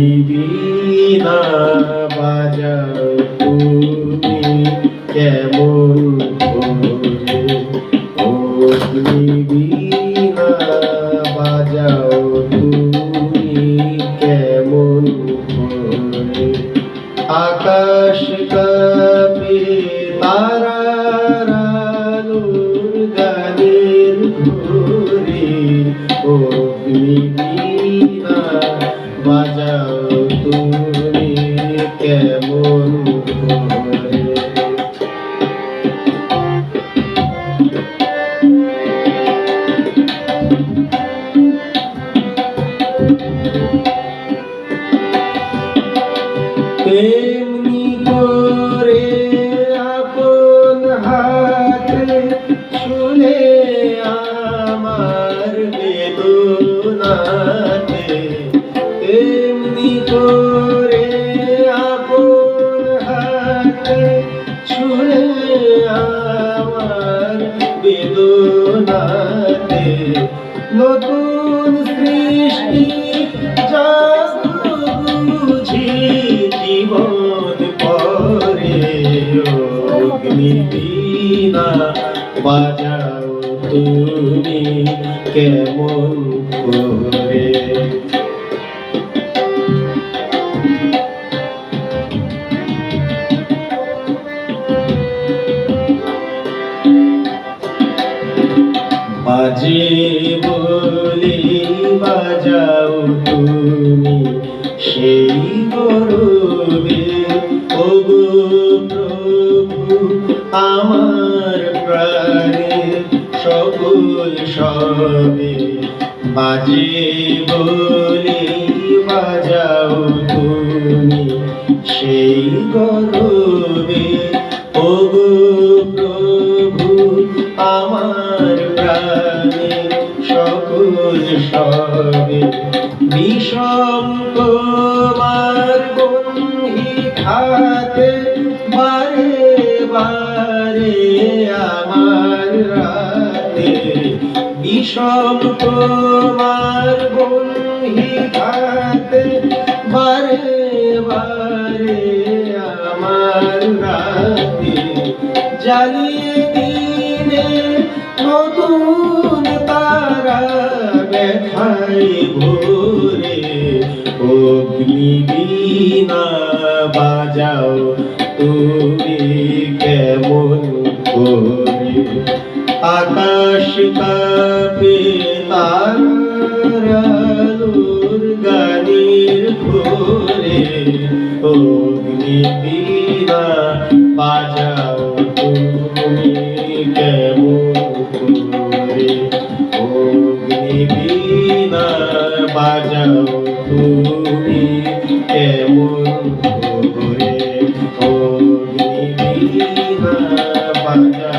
অগ্নিবীণা বাজাও তুমি কেমন করে, অগ্নিবীণা বাজাও তুমি কেমন করে। আকাশ কাঁপে তারার আলোর গানের ঘোরে, অগ্নিবীণা বাজাও তুমি কেমন করে। তেমনি করে আপন হাতে ছুলে আমার বেদনাতে, তেমনি করে আপন হাতে ছুলে আমার বেদনাতে, নতুন সৃষ্টি বুঝি জীবন পরে, অগ্নিবীণা বাজাও তুমি কেমন করে। বাজে বলি বাজাও তুমি সেই গৌরবে, ওগো প্রভু আমার প্রাণে সকল সবে। বাজে বলি বাজাও তুমি সেই গৌরবে, ওগো প্রভু আমার প্রাণে সকল সবে। বিষম তোমার বন্ধি খাতে বারে বারে আমার রাতে, বিষম তোমার বন্ধি খাতে বারে বারে আমার রাতে, জ্বালিয়ে দিনে নতুন তারা ব্যথায় ভোরে, অগ্নিবীণা বাজাও তুমি কেমন করে। আকাশ কাঁপে তারার আলোর গানের ঘোরে, অগ্নিবীণা বাজাও তুমি কেমন করে, অগ্নিবীণা বাজাও তুমি কেমন করে, অগ্নিবীণা বাজাও।